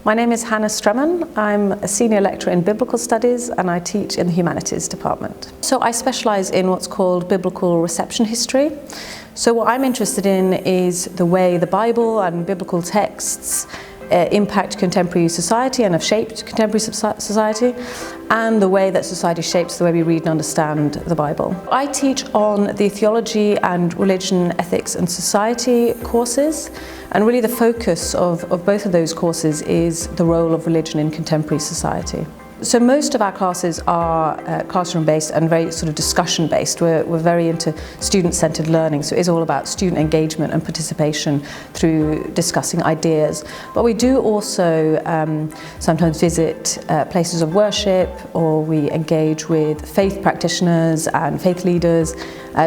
My name is Hannah Strømmen. I'm a senior lecturer in biblical studies and I teach in the humanities department. So I specialise in what's called biblical reception history. So what I'm interested in is the way the Bible and biblical texts impact contemporary society and have shaped contemporary society, and the way that society shapes the way we read and understand the Bible. I teach on the theology and religion, ethics and society courses, and really the focus of both of those courses is the role of religion in contemporary society. So most of our classes are classroom-based and very sort of discussion-based. We're very into student-centered learning, so it's all about student engagement and participation through discussing ideas. But we do also sometimes visit places of worship, or we engage with faith practitioners and faith leaders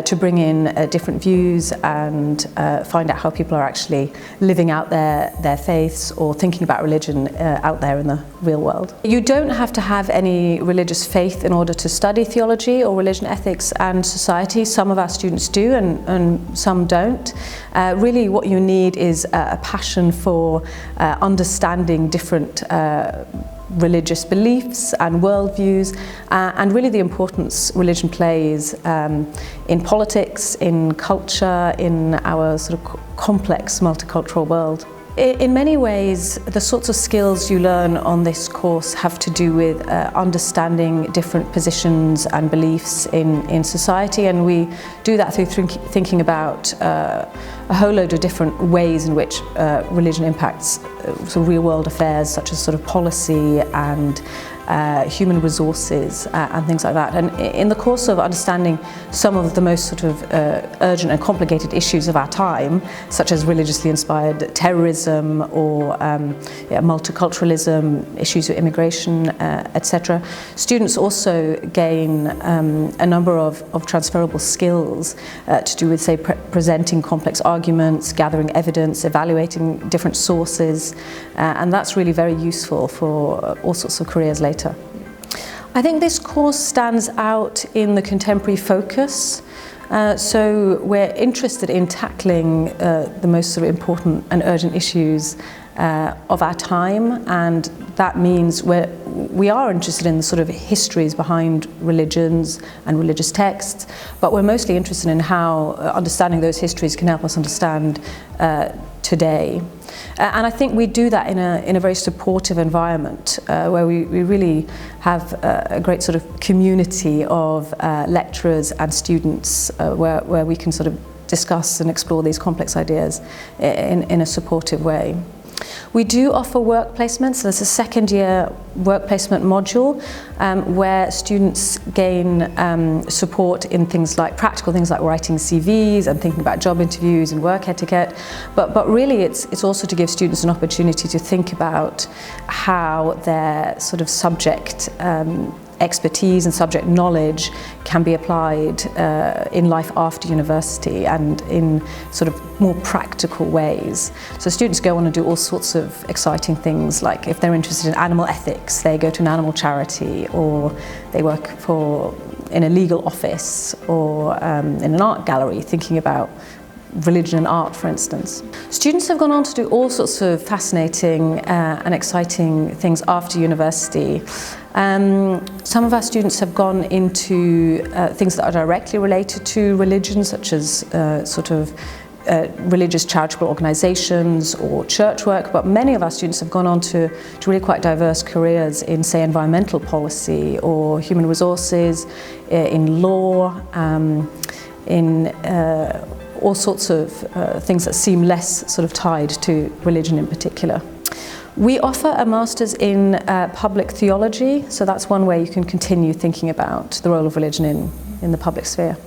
to bring in different views and find out how people are actually living out their faiths or thinking about religion out there in the real world. You don't have to have any religious faith in order to study theology or religion, ethics and society. Some of our students do and some don't. Really what you need is a passion for understanding different religious beliefs and worldviews, and really the importance religion plays in politics, in culture, in our sort of complex multicultural world. In many ways, the sorts of skills you learn on this course have to do with understanding different positions and beliefs in society, and we do that through thinking about a whole load of different ways in which religion impacts sort of real-world affairs, such as sort of policy and human resources and things like that. And in the course of understanding some of the most sort of urgent and complicated issues of our time, such as religiously inspired terrorism or multiculturalism, issues of immigration, etc., students also gain a number of transferable skills to do with, say, presenting complex arguments, gathering evidence, evaluating different sources, and that's really very useful for all sorts of careers later. I think this course stands out in the contemporary focus. So we're interested in tackling the most sort of important and urgent issues of our time, and that means we are interested in the sort of histories behind religions and religious texts, but we're mostly interested in how understanding those histories can help us understand today. And I think we do that in a very supportive environment where we really have a great sort of community of lecturers and students where we can sort of discuss and explore these complex ideas in a supportive way. We do offer work placements. So there's a second-year work placement module where students gain support in practical things like writing CVs and thinking about job interviews and work etiquette. But really it's also to give students an opportunity to think about how their sort of subject expertise and subject knowledge can be applied in life after university and in sort of more practical ways. So students go on and do all sorts of exciting things, like if they're interested in animal ethics, they go to an animal charity, or they work in a legal office, or in an art gallery thinking about religion and art, for instance. Students have gone on to do all sorts of fascinating and exciting things after university. Some of our students have gone into things that are directly related to religion, such as religious charitable organisations or church work, but many of our students have gone on to really quite diverse careers in, say, environmental policy or human resources, in law, in all sorts of things that seem less sort of tied to religion in particular. We offer a master's in public theology, so that's one way you can continue thinking about the role of religion in the public sphere.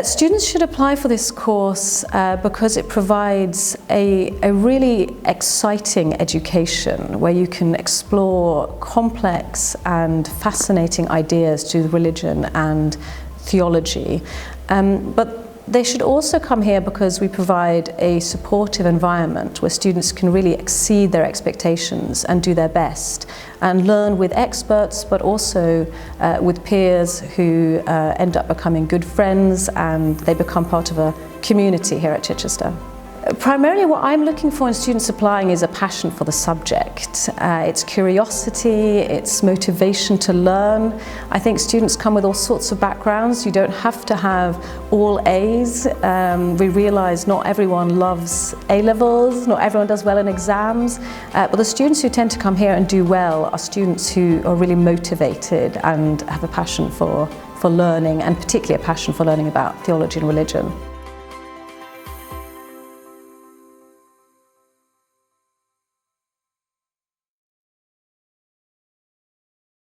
Students should apply for this course because it provides a really exciting education where you can explore complex and fascinating ideas to religion and theology. But they should also come here because we provide a supportive environment where students can really exceed their expectations and do their best and learn with experts, but also with peers who end up becoming good friends, and they become part of a community here at Chichester. Primarily what I'm looking for in students applying is a passion for the subject. It's curiosity, it's motivation to learn. I think students come with all sorts of backgrounds. You don't have to have all A's. We realise not everyone loves A-levels, not everyone does well in exams, but the students who tend to come here and do well are students who are really motivated and have a passion for learning, and particularly a passion for learning about theology and religion.